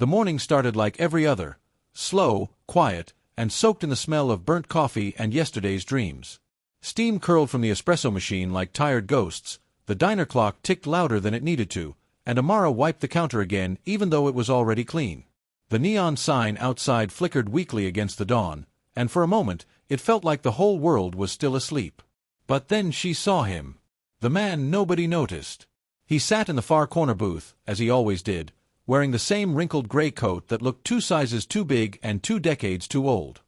The morning started like every other, slow, quiet, and soaked in the smell of burnt coffee and yesterday's dreams. Steam curled from the espresso machine like tired ghosts, the diner clock ticked louder than it needed to, and Amara wiped the counter again even though it was already clean. The neon sign outside flickered weakly against the dawn, and for a moment it felt like the whole world was still asleep. But then she saw him. The man nobody noticed. He sat in the far corner booth, as he always did, wearing the same wrinkled gray coat that looked 2 sizes too big and 2 decades too old.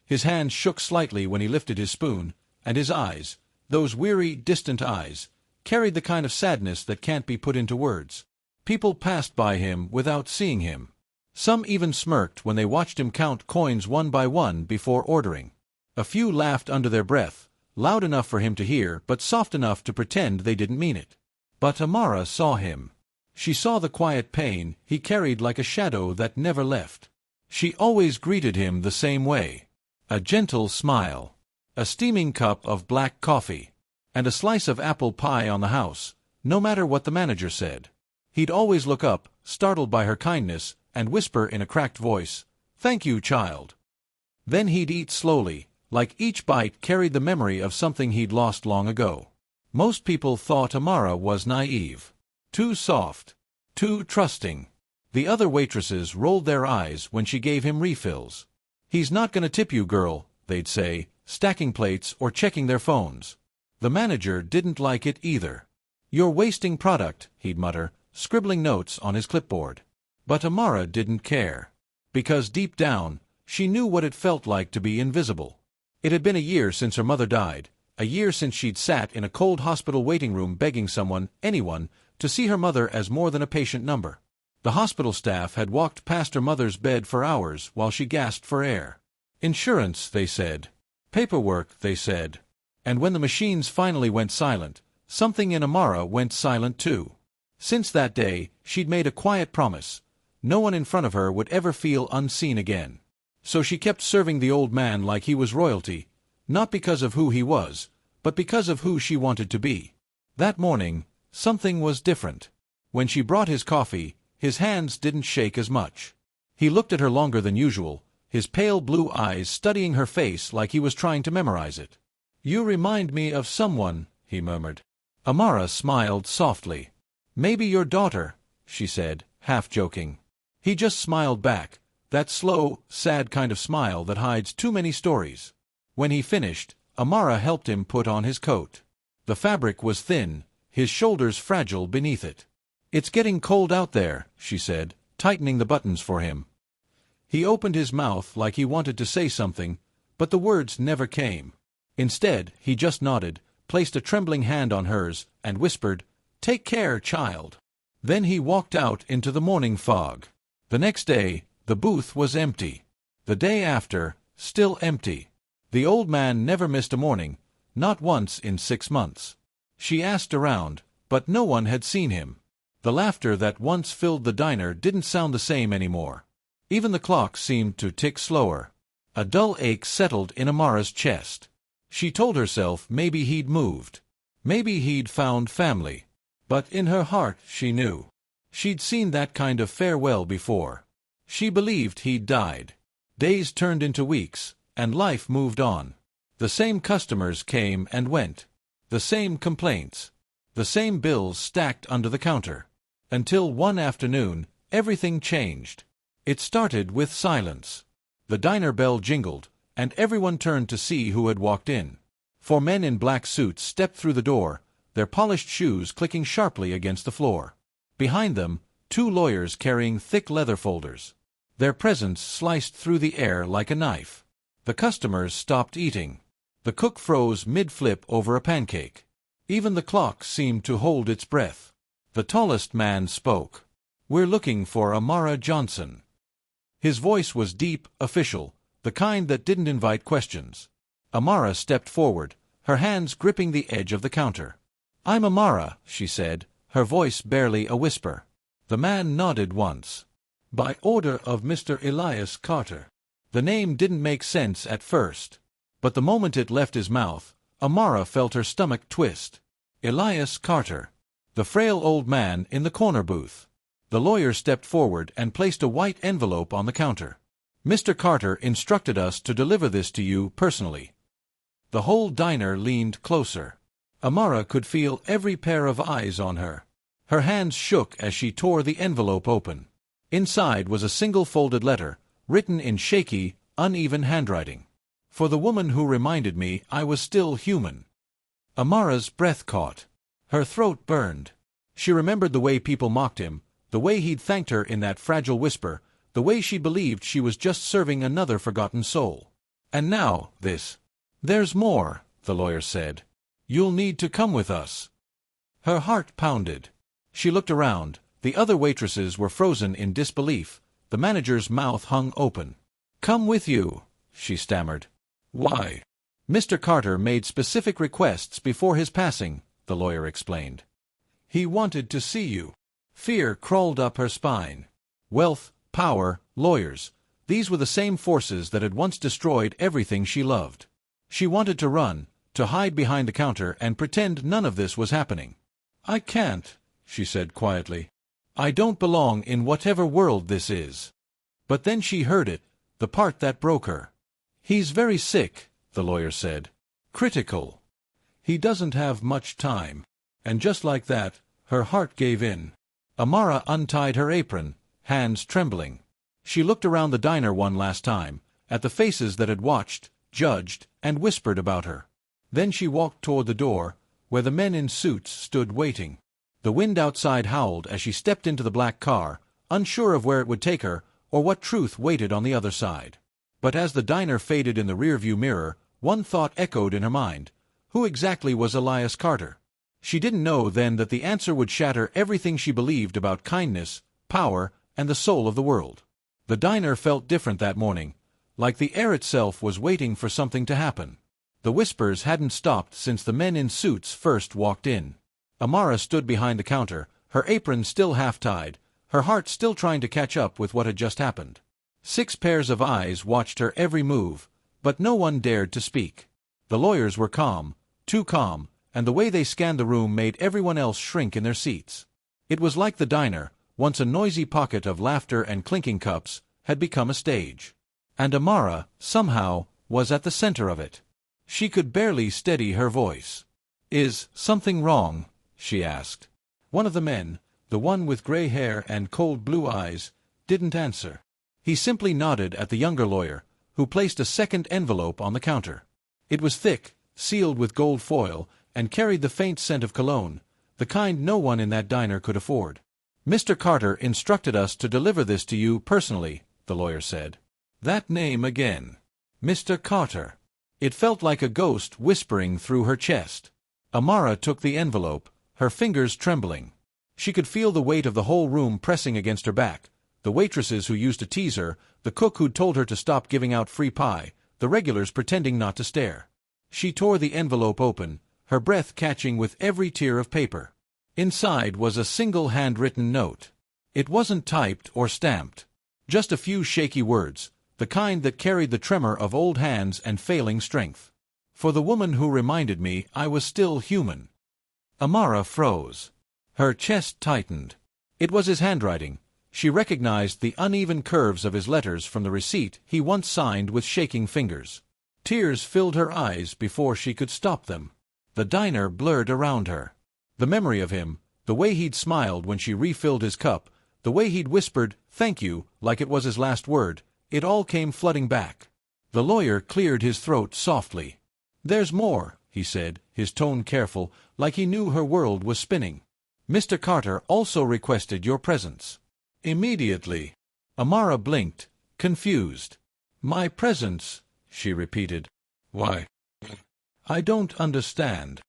His hand shook slightly when he lifted his spoon, and his eyes, those weary, distant eyes, carried the kind of sadness that can't be put into words. People passed by him without seeing him. Some even smirked when they watched him count coins one by one before ordering. A few laughed under their breath, loud enough for him to hear but soft enough to pretend they didn't mean it. But Amara saw him. She saw the quiet pain he carried like a shadow that never left. She always greeted him the same way. A gentle smile. A steaming cup of black coffee. And a slice of apple pie on the house, no matter what the manager said. He'd always look up, startled by her kindness, and whisper in a cracked voice, "Thank you, child." Then he'd eat slowly, like each bite carried the memory of something he'd lost long ago. Most people thought Amara was naive. Too soft. Too trusting. The other waitresses rolled their eyes when she gave him refills. "He's not gonna tip you, girl," they'd say, stacking plates or checking their phones. The manager didn't like it either. "You're wasting product," he'd mutter, scribbling notes on his clipboard. But Amara didn't care. Because deep down, she knew what it felt like to be invisible. It had been a year since her mother died, a year since she'd sat in a cold hospital waiting room begging someone, anyone, to see her mother as more than a patient number. The hospital staff had walked past her mother's bed for hours while she gasped for air. Insurance, they said. Paperwork, they said. And when the machines finally went silent, something in Amara went silent too. Since that day, she'd made a quiet promise. No one in front of her would ever feel unseen again. So she kept serving the old man like he was royalty, not because of who he was, but because of who she wanted to be. That morning, something was different. When she brought his coffee, his hands didn't shake as much. He looked at her longer than usual, his pale blue eyes studying her face like he was trying to memorize it. "You remind me of someone," he murmured. Amara smiled softly. "Maybe your daughter," she said, half joking. He just smiled back, that slow, sad kind of smile that hides too many stories. When he finished, Amara helped him put on his coat. The fabric was thin, his shoulders fragile beneath it. "It's getting cold out there," she said, tightening the buttons for him. He opened his mouth like he wanted to say something, but the words never came. Instead, he just nodded, placed a trembling hand on hers, and whispered, "Take care, child." Then he walked out into the morning fog. The next day, the booth was empty. The day after, still empty. The old man never missed a morning, not once in 6 months. She asked around, but no one had seen him. The laughter that once filled the diner didn't sound the same anymore. Even the clock seemed to tick slower. A dull ache settled in Amara's chest. She told herself maybe he'd moved. Maybe he'd found family. But in her heart she knew. She'd seen that kind of farewell before. She believed he'd died. Days turned into weeks, and life moved on. The same customers came and went. The same complaints. The same bills stacked under the counter. Until one afternoon, everything changed. It started with silence. The diner bell jingled, and everyone turned to see who had walked in. 4 men in black suits stepped through the door, their polished shoes clicking sharply against the floor. Behind them, 2 lawyers carrying thick leather folders. Their presence sliced through the air like a knife. The customers stopped eating. The cook froze mid-flip over a pancake. Even the clock seemed to hold its breath. The tallest man spoke. "We're looking for Amara Johnson." His voice was deep, official, the kind that didn't invite questions. Amara stepped forward, her hands gripping the edge of the counter. "I'm Amara," she said, her voice barely a whisper. The man nodded once. "By order of Mr. Elias Carter." The name didn't make sense at first. But the moment it left his mouth, Amara felt her stomach twist. Elias Carter. The frail old man in the corner booth. The lawyer stepped forward and placed a white envelope on the counter. "Mr. Carter instructed us to deliver this to you personally." The whole diner leaned closer. Amara could feel every pair of eyes on her. Her hands shook as she tore the envelope open. Inside was a single folded letter, written in shaky, uneven handwriting. "For the woman who reminded me I was still human." Amara's breath caught. Her throat burned. She remembered the way people mocked him, the way he'd thanked her in that fragile whisper, the way she believed she was just serving another forgotten soul. And now, this. "There's more," the lawyer said. "You'll need to come with us." Her heart pounded. She looked around. The other waitresses were frozen in disbelief. The manager's mouth hung open. "Come with you," she stammered. "Why?" "Mr. Carter made specific requests before his passing," the lawyer explained. "He wanted to see you." Fear crawled up her spine. Wealth, power, lawyers. These were the same forces that had once destroyed everything she loved. She wanted to run, to hide behind the counter and pretend none of this was happening. "I can't," she said quietly. "I don't belong in whatever world this is." But then she heard it, the part that broke her. "He's very sick," the lawyer said. "Critical. He doesn't have much time." And just like that, her heart gave in. Amara untied her apron, hands trembling. She looked around the diner one last time, at the faces that had watched, judged, and whispered about her. Then she walked toward the door, where the men in suits stood waiting. The wind outside howled as she stepped into the black car, unsure of where it would take her, or what truth waited on the other side. But as the diner faded in the rearview mirror, one thought echoed in her mind. Who exactly was Elias Carter? She didn't know then that the answer would shatter everything she believed about kindness, power, and the soul of the world. The diner felt different that morning, like the air itself was waiting for something to happen. The whispers hadn't stopped since the men in suits first walked in. Amara stood behind the counter, her apron still half-tied, her heart still trying to catch up with what had just happened. 6 pairs of eyes watched her every move, but no one dared to speak. The lawyers were calm, too calm, and the way they scanned the room made everyone else shrink in their seats. It was like the diner, once a noisy pocket of laughter and clinking cups, had become a stage. And Amara, somehow, was at the center of it. She could barely steady her voice. "Is something wrong?" she asked. One of the men, the one with gray hair and cold blue eyes, didn't answer. He simply nodded at the younger lawyer, who placed a second envelope on the counter. It was thick, sealed with gold foil, and carried the faint scent of cologne, the kind no one in that diner could afford. "Mr. Carter instructed us to deliver this to you personally," the lawyer said. That name again. Mr. Carter. It felt like a ghost whispering through her chest. Amara took the envelope, her fingers trembling. She could feel the weight of the whole room pressing against her back, the waitresses who used to tease her, the cook who'd told her to stop giving out free pie, the regulars pretending not to stare. She tore the envelope open, her breath catching with every tear of paper. Inside was a single handwritten note. It wasn't typed or stamped. Just a few shaky words, the kind that carried the tremor of old hands and failing strength. "For the woman who reminded me I was still human." Amara froze. Her chest tightened. It was his handwriting. She recognized the uneven curves of his letters from the receipt he once signed with shaking fingers. Tears filled her eyes before she could stop them. The diner blurred around her. The memory of him, the way he'd smiled when she refilled his cup, the way he'd whispered, "Thank you," like it was his last word, it all came flooding back. The lawyer cleared his throat softly. "There's more," he said, his tone careful, like he knew her world was spinning. "Mr. Carter also requested your presence." Immediately. Amara blinked, confused. "My presence," she repeated. "Why? I don't understand."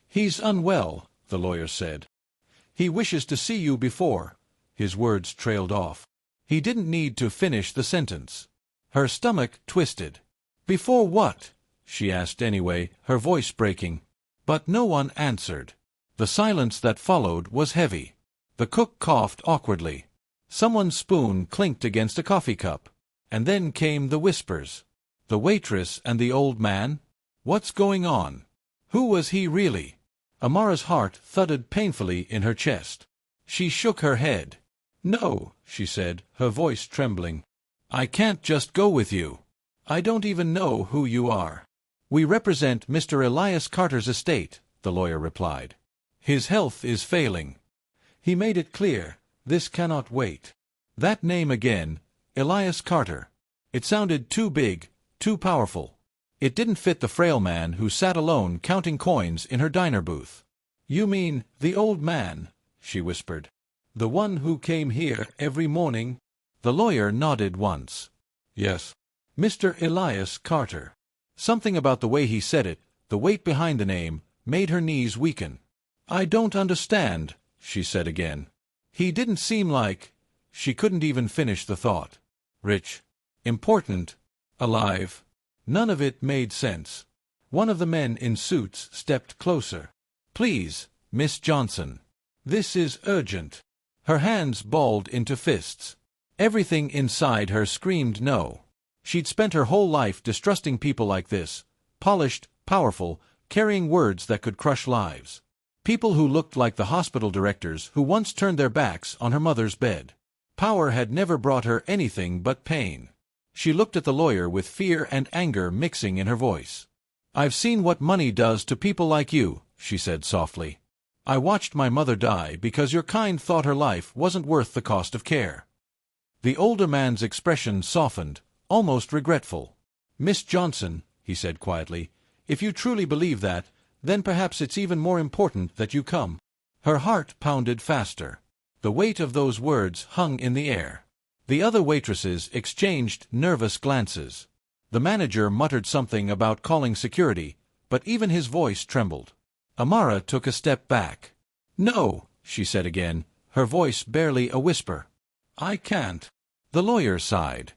"He's unwell," the lawyer said. "He wishes to see you before." His words trailed off. He didn't need to finish the sentence. Her stomach twisted. "Before what?" she asked anyway, her voice breaking. But no one answered. The silence that followed was heavy. The cook coughed awkwardly. Someone's spoon clinked against a coffee cup. And then came the whispers. The waitress and the old man? What's going on? Who was he really? Amara's heart thudded painfully in her chest. She shook her head. "No," she said, her voice trembling. "I can't just go with you. I don't even know who you are." "We represent Mr. Elias Carter's estate," the lawyer replied. "His health is failing." He made it clear, this cannot wait. That name again, Elias Carter. It sounded too big, too powerful. It didn't fit the frail man who sat alone counting coins in her diner booth. "You mean the old man," she whispered. "The one who came here every morning?" The lawyer nodded once. "Yes. Mr. Elias Carter." Something about the way he said it, the weight behind the name, made her knees weaken. "I don't understand," she said again. "He didn't seem like—" She couldn't even finish the thought. Rich. Important. Alive. None of it made sense. One of the men in suits stepped closer. "Please, Miss Johnson. This is urgent." Her hands balled into fists. Everything inside her screamed no. She'd spent her whole life distrusting people like this, polished, powerful, carrying words that could crush lives. People who looked like the hospital directors who once turned their backs on her mother's bed. Power had never brought her anything but pain. She looked at the lawyer with fear and anger mixing in her voice. "I've seen what money does to people like you," she said softly. "I watched my mother die because your kind thought her life wasn't worth the cost of care." The older man's expression softened, almost regretful. "Miss Johnson," he said quietly, "if you truly believe that, then perhaps it's even more important that you come." Her heart pounded faster. The weight of those words hung in the air. The other waitresses exchanged nervous glances. The manager muttered something about calling security, but even his voice trembled. Amara took a step back. "No," she said again, her voice barely a whisper. "I can't." The lawyer sighed.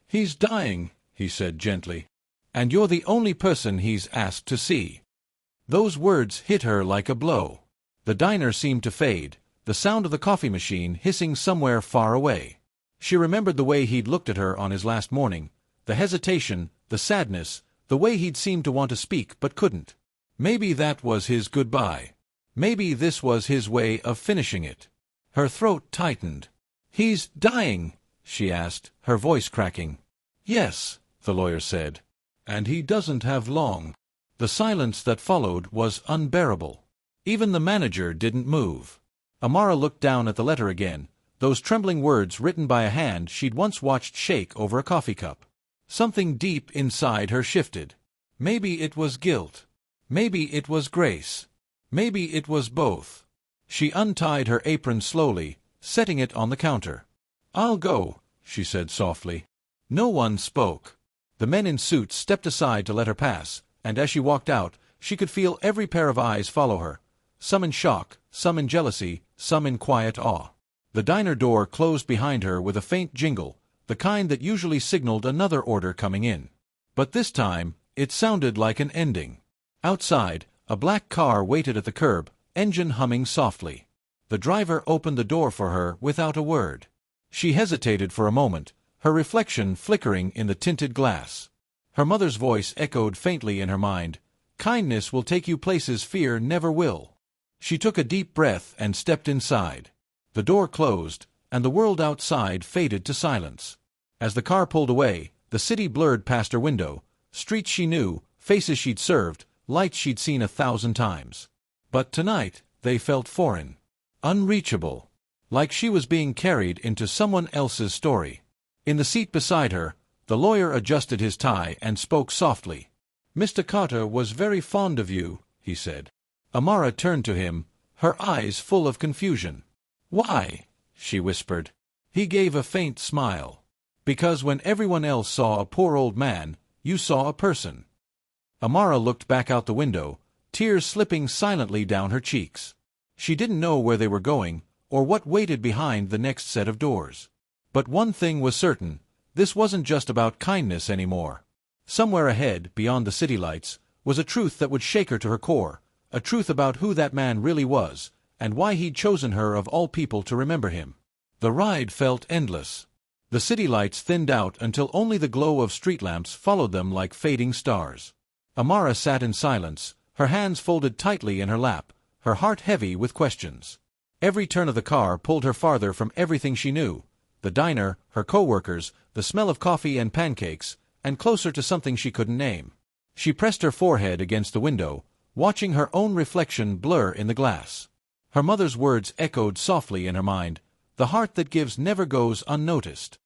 "He's dying," he said gently. "And you're the only person he's asked to see." Those words hit her like a blow. The diner seemed to fade, the sound of the coffee machine hissing somewhere far away. She remembered the way he'd looked at her on his last morning, the hesitation, the sadness, the way he'd seemed to want to speak but couldn't. Maybe that was his goodbye. Maybe this was his way of finishing it. Her throat tightened. "He's dying?" she asked, her voice cracking. "Yes," the lawyer said. "And he doesn't have long." The silence that followed was unbearable. Even the manager didn't move. Amara looked down at the letter again, those trembling words written by a hand she'd once watched shake over a coffee cup. Something deep inside her shifted. Maybe it was guilt. Maybe it was grace. Maybe it was both. She untied her apron slowly, setting it on the counter. "I'll go," she said softly. No one spoke. The men in suits stepped aside to let her pass, and as she walked out, she could feel every pair of eyes follow her, some in shock, some in jealousy, some in quiet awe. The diner door closed behind her with a faint jingle, the kind that usually signaled another order coming in. But this time, it sounded like an ending. Outside, a black car waited at the curb, engine humming softly. The driver opened the door for her without a word. She hesitated for a moment, her reflection flickering in the tinted glass. Her mother's voice echoed faintly in her mind, "Kindness will take you places fear never will." She took a deep breath and stepped inside. The door closed, and the world outside faded to silence. As the car pulled away, the city blurred past her window, streets she knew, faces she'd served, lights she'd seen 1,000 times. But tonight, they felt foreign, unreachable, like she was being carried into someone else's story. In the seat beside her, the lawyer adjusted his tie and spoke softly. "Mr. Carter was very fond of you," he said. Amara turned to him, her eyes full of confusion. "Why?" she whispered. He gave a faint smile. "Because when everyone else saw a poor old man, you saw a person." Amara looked back out the window, tears slipping silently down her cheeks. She didn't know where they were going, or what waited behind the next set of doors. But one thing was certain, this wasn't just about kindness anymore. Somewhere ahead, beyond the city lights, was a truth that would shake her to her core, a truth about who that man really was, and why he'd chosen her of all people to remember him. The ride felt endless. The city lights thinned out until only the glow of street lamps followed them like fading stars. Amara sat in silence, her hands folded tightly in her lap, her heart heavy with questions. Every turn of the car pulled her farther from everything she knew: the diner, her co-workers, the smell of coffee and pancakes, and closer to something she couldn't name. She pressed her forehead against the window, watching her own reflection blur in the glass. Her mother's words echoed softly in her mind: "The heart that gives never goes unnoticed."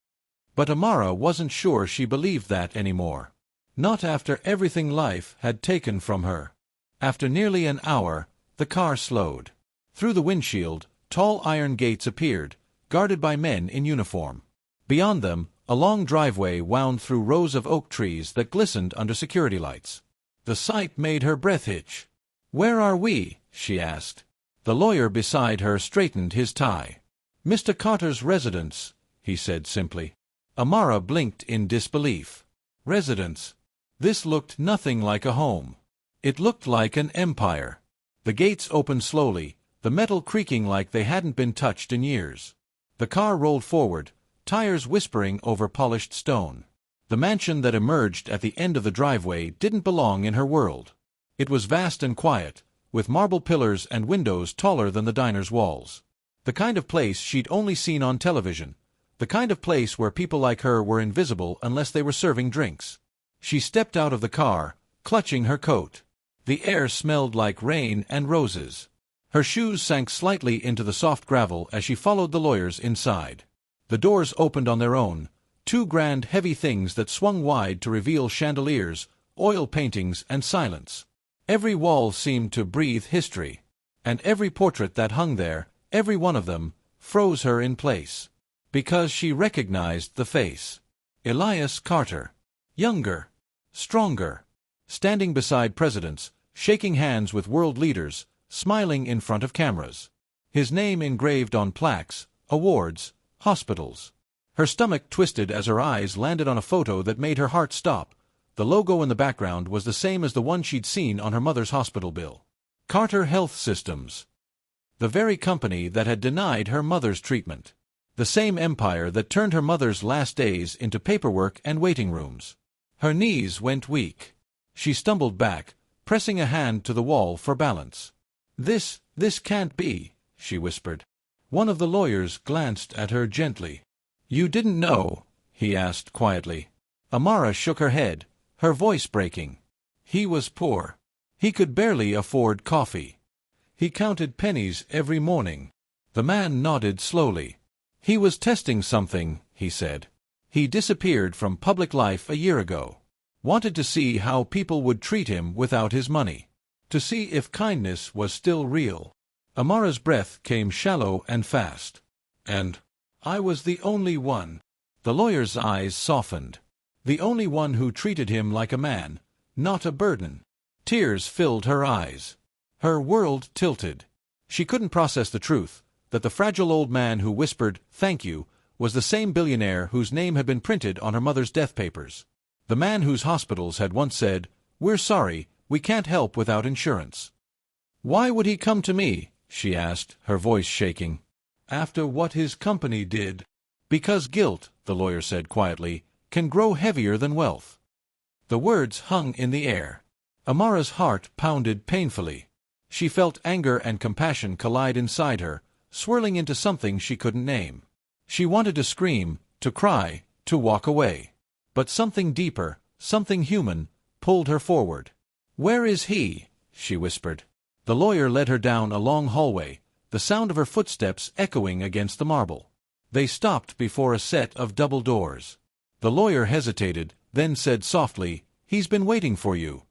But Amara wasn't sure she believed that anymore. Not after everything life had taken from her. After nearly an hour, the car slowed. Through the windshield, tall iron gates appeared, guarded by men in uniform. Beyond them, a long driveway wound through rows of oak trees that glistened under security lights. The sight made her breath hitch. "Where are we?" she asked. The lawyer beside her straightened his tie. "Mr. Carter's residence," he said simply. Amara blinked in disbelief. Residence? This looked nothing like a home. It looked like an empire. The gates opened slowly, the metal creaking like they hadn't been touched in years. The car rolled forward, tires whispering over polished stone. The mansion that emerged at the end of the driveway didn't belong in her world. It was vast and quiet, with marble pillars and windows taller than the diner's walls. The kind of place she'd only seen on television. The kind of place where people like her were invisible unless they were serving drinks. She stepped out of the car, clutching her coat. The air smelled like rain and roses. Her shoes sank slightly into the soft gravel as she followed the lawyers inside. The doors opened on their own, two grand heavy things that swung wide to reveal chandeliers, oil paintings, and silence. Every wall seemed to breathe history. And every portrait that hung there, every one of them, froze her in place. Because she recognized the face. Elias Carter. Younger. Stronger. Standing beside presidents, shaking hands with world leaders, smiling in front of cameras. His name engraved on plaques, awards, hospitals. Her stomach twisted as her eyes landed on a photo that made her heart stop. The logo in the background was the same as the one she'd seen on her mother's hospital bill. Carter Health Systems. The very company that had denied her mother's treatment. The same empire that turned her mother's last days into paperwork and waiting rooms. Her knees went weak. She stumbled back, pressing a hand to the wall for balance. This can't be," she whispered. One of the lawyers glanced at her gently. "You didn't know?" he asked quietly. Amara shook her head, her voice breaking. "He was poor. He could barely afford coffee. He counted pennies every morning." The man nodded slowly. "He was testing something," he said. "He disappeared from public life a year ago. Wanted to see how people would treat him without his money. To see if kindness was still real." Amara's breath came shallow and fast. "And I was the only one." The lawyer's eyes softened. The only one who treated him like a man, not a burden. Tears filled her eyes. Her world tilted. She couldn't process the truth, that the fragile old man who whispered, "Thank you," was the same billionaire whose name had been printed on her mother's death papers. The man whose hospitals had once said, "We're sorry, we can't help without insurance." "Why would he come to me?" she asked, her voice shaking. "After what his company did." "Because guilt," the lawyer said quietly, "can grow heavier than wealth." The words hung in the air. Amara's heart pounded painfully. She felt anger and compassion collide inside her, swirling into something she couldn't name. She wanted to scream, to cry, to walk away. But something deeper, something human, pulled her forward. "Where is he?" she whispered. The lawyer led her down a long hallway, the sound of her footsteps echoing against the marble. They stopped before a set of double doors. The lawyer hesitated, then said softly, "He's been waiting for you."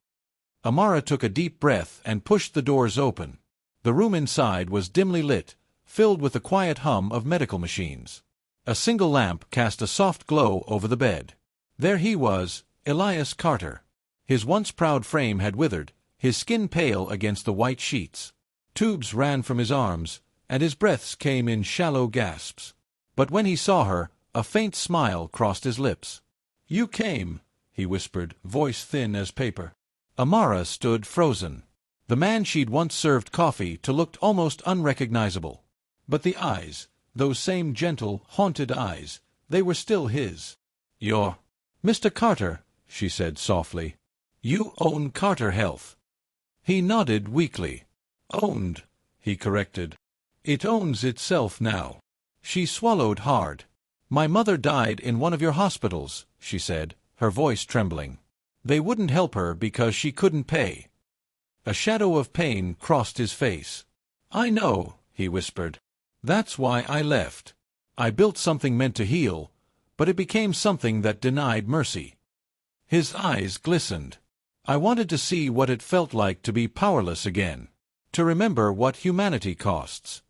Amara took a deep breath and pushed the doors open. The room inside was dimly lit, filled with the quiet hum of medical machines. A single lamp cast a soft glow over the bed. There he was, Elias Carter. His once proud frame had withered, his skin pale against the white sheets. Tubes ran from his arms, and his breaths came in shallow gasps. But when he saw her, a faint smile crossed his lips. "You came," he whispered, voice thin as paper. Amara stood frozen. The man she'd once served coffee to looked almost unrecognizable. But the eyes, those same gentle, haunted eyes, they were still his. "You're Mr. Carter," she said softly. "You own Carter Health." He nodded weakly. "Owned," he corrected. It owns itself now. She swallowed hard. My mother died in one of your hospitals, she said, her voice trembling. They wouldn't help her because she couldn't pay. A shadow of pain crossed his face. I know, he whispered. That's why I left. I built something meant to heal, but it became something that denied mercy. His eyes glistened. I wanted to see what it felt like to be powerless again, to remember what humanity costs.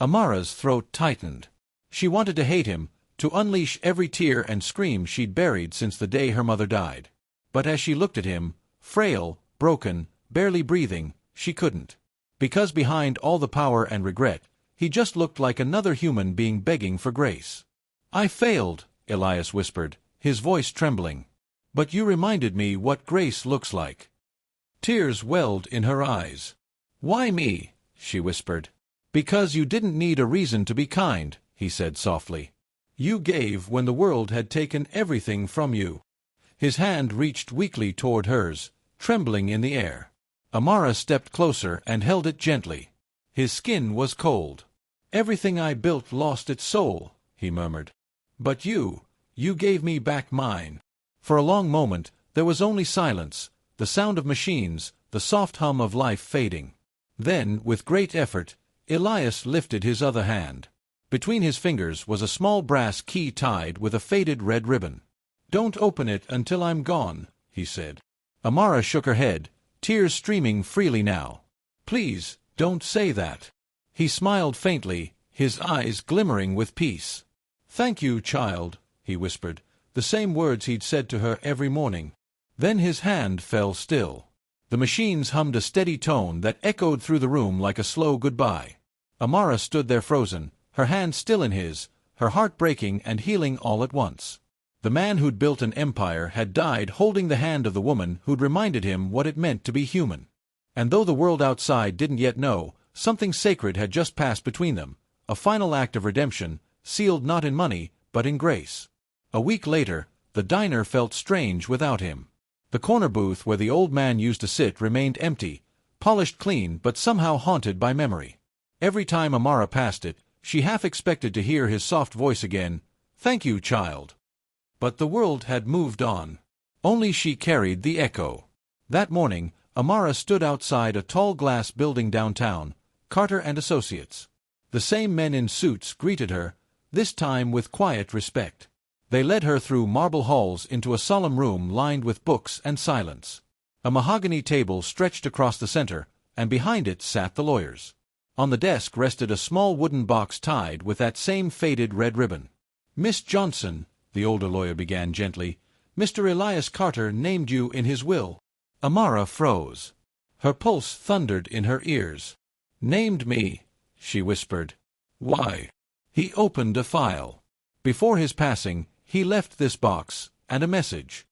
Amara's throat tightened. She wanted to hate him, to unleash every tear and scream she'd buried since the day her mother died. But as she looked at him, frail, broken, barely breathing, she couldn't. Because behind all the power and regret, he just looked like another human being begging for grace. I failed, Elias whispered, his voice trembling. But you reminded me what grace looks like. Tears welled in her eyes. Why me? She whispered. Because you didn't need a reason to be kind, he said softly. You gave when the world had taken everything from you. His hand reached weakly toward hers, trembling in the air. Amara stepped closer and held it gently. His skin was cold. Everything I built lost its soul, he murmured. But you gave me back mine. For a long moment, there was only silence, the sound of machines, the soft hum of life fading. Then, with great effort, Elias lifted his other hand. Between his fingers was a small brass key tied with a faded red ribbon. Don't open it until I'm gone, he said. Amara shook her head, tears streaming freely now. Please, don't say that. He smiled faintly, his eyes glimmering with peace. Thank you, child, he whispered, the same words he'd said to her every morning. Then his hand fell still. The machines hummed a steady tone that echoed through the room like a slow goodbye. Amara stood there frozen, her hand still in his, her heart breaking and healing all at once. The man who'd built an empire had died holding the hand of the woman who'd reminded him what it meant to be human. And though the world outside didn't yet know, something sacred had just passed between them, a final act of redemption, sealed not in money, but in grace. A week later, the diner felt strange without him. The corner booth where the old man used to sit remained empty, polished clean but somehow haunted by memory. Every time Amara passed it, she half expected to hear his soft voice again, "Thank you, child." But the world had moved on. Only she carried the echo. That morning, Amara stood outside a tall glass building downtown, Carter and Associates. The same men in suits greeted her, this time with quiet respect. They led her through marble halls into a solemn room lined with books and silence. A mahogany table stretched across the center, and behind it sat the lawyers. On the desk rested a small wooden box tied with that same faded red ribbon. "Miss Johnson," the older lawyer began gently, "Mr. Elias Carter named you in his will." Amara froze. Her pulse thundered in her ears. "Named me," she whispered. "Why?" He opened a file. Before his passing, he left this box, and a message.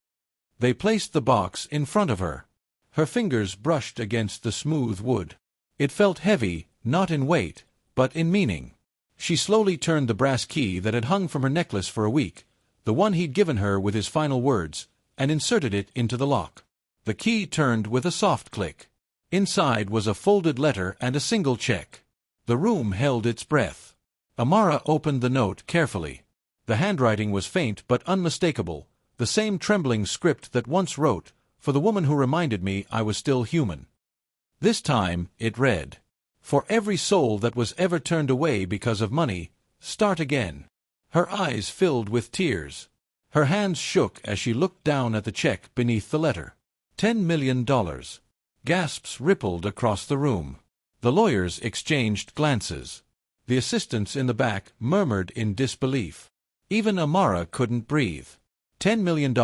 They placed the box in front of her. Her fingers brushed against the smooth wood. It felt heavy, not in weight, but in meaning. She slowly turned the brass key that had hung from her necklace for a week, the one he'd given her with his final words, and inserted it into the lock. The key turned with a soft click. Inside was a folded letter and a single check. The room held its breath. Amara opened the note carefully. The handwriting was faint but unmistakable, the same trembling script that once wrote, "For the woman who reminded me I was still human." This time it read, "For every soul that was ever turned away because of money, start again." Her eyes filled with tears. Her hands shook as she looked down at the check beneath the letter. $10 million. Gasps rippled across the room. The lawyers exchanged glances. The assistants in the back murmured in disbelief. Even Amara couldn't breathe. $10 million,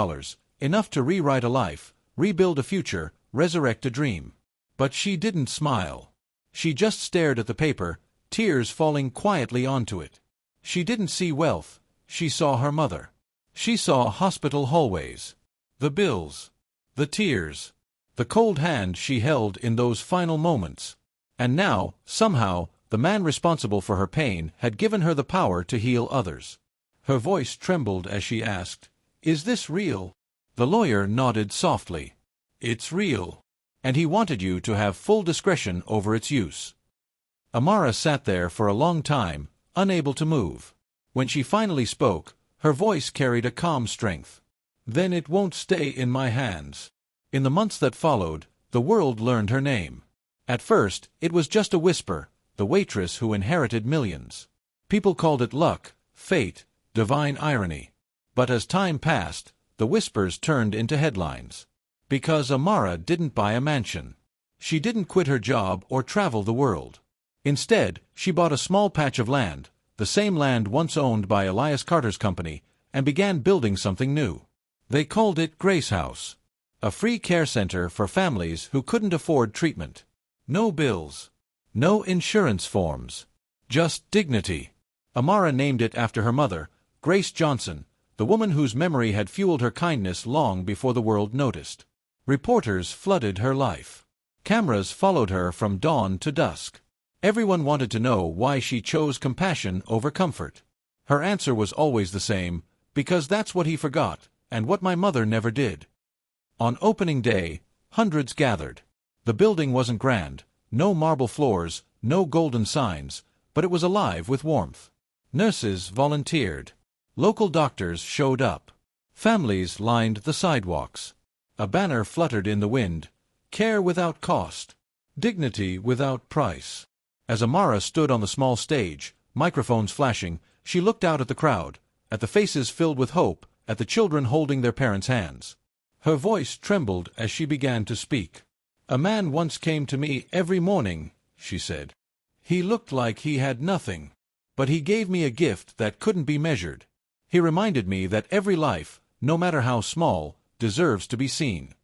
enough to rewrite a life, rebuild a future, resurrect a dream. But she didn't smile. She just stared at the paper, tears falling quietly onto it. She didn't see wealth, she saw her mother. She saw hospital hallways. The bills. The tears. The cold hand she held in those final moments. And now, somehow, the man responsible for her pain had given her the power to heal others. Her voice trembled as she asked, "Is this real?" The lawyer nodded softly. "It's real. And he wanted you to have full discretion over its use." Amara sat there for a long time, unable to move. When she finally spoke, her voice carried a calm strength. "Then it won't stay in my hands." In the months that followed, the world learned her name. At first, it was just a whisper, the waitress who inherited millions. People called it luck, fate, divine irony. But as time passed, the whispers turned into headlines. Because Amara didn't buy a mansion. She didn't quit her job or travel the world. Instead, she bought a small patch of land, the same land once owned by Elias Carter's company, and began building something new. They called it Grace House, a free care center for families who couldn't afford treatment. No bills. No insurance forms. Just dignity. Amara named it after her mother, Grace Johnson, the woman whose memory had fueled her kindness long before the world noticed. Reporters flooded her life. Cameras followed her from dawn to dusk. Everyone wanted to know why she chose compassion over comfort. Her answer was always the same, because that's what he forgot, and what my mother never did. On opening day, hundreds gathered. The building wasn't grand, no marble floors, no golden signs, but it was alive with warmth. Nurses volunteered. Local doctors showed up. Families lined the sidewalks. A banner fluttered in the wind, care without cost, dignity without price. As Amara stood on the small stage, microphones flashing, she looked out at the crowd, at the faces filled with hope, at the children holding their parents' hands. Her voice trembled as she began to speak. "A man once came to me every morning," she said. "He looked like he had nothing. But he gave me a gift that couldn't be measured. He reminded me that every life, no matter how small, deserves to be seen."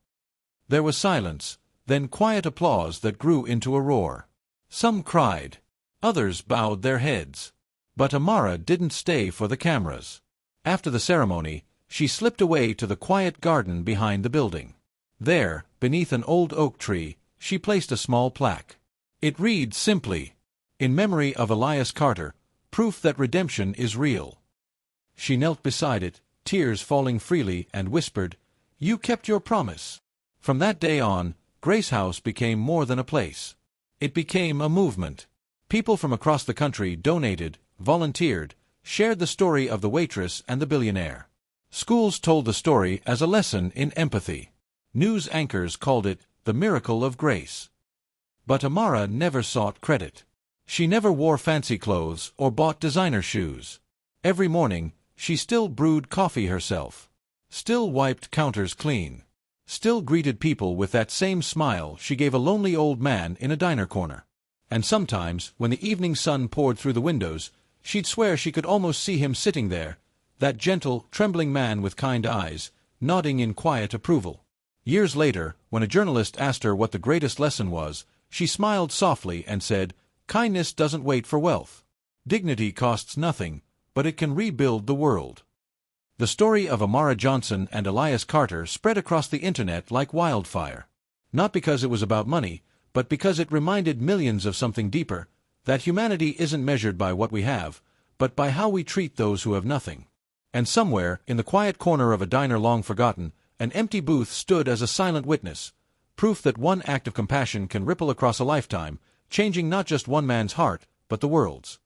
There was silence, then quiet applause that grew into a roar. Some cried. Others bowed their heads. But Amara didn't stay for the cameras. After the ceremony, she slipped away to the quiet garden behind the building. There, beneath an old oak tree, she placed a small plaque. It read simply, "In memory of Elias Carter, proof that redemption is real." She knelt beside it, tears falling freely, and whispered, "You kept your promise." From that day on, Grace House became more than a place. It became a movement. People from across the country donated, volunteered, shared the story of the waitress and the billionaire. Schools told the story as a lesson in empathy. News anchors called it the miracle of grace. But Amara never sought credit. She never wore fancy clothes or bought designer shoes. Every morning, she still brewed coffee herself, still wiped counters clean, still greeted people with that same smile she gave a lonely old man in a diner corner. And sometimes, when the evening sun poured through the windows, she'd swear she could almost see him sitting there, that gentle, trembling man with kind eyes, nodding in quiet approval. Years later, when a journalist asked her what the greatest lesson was, she smiled softly and said, "Kindness doesn't wait for wealth. Dignity costs nothing, but it can rebuild the world." The story of Amara Johnson and Elias Carter spread across the internet like wildfire. Not because it was about money, but because it reminded millions of something deeper, that humanity isn't measured by what we have, but by how we treat those who have nothing. And somewhere, in the quiet corner of a diner long forgotten, an empty booth stood as a silent witness, proof that one act of compassion can ripple across a lifetime, changing not just one man's heart, but the world's.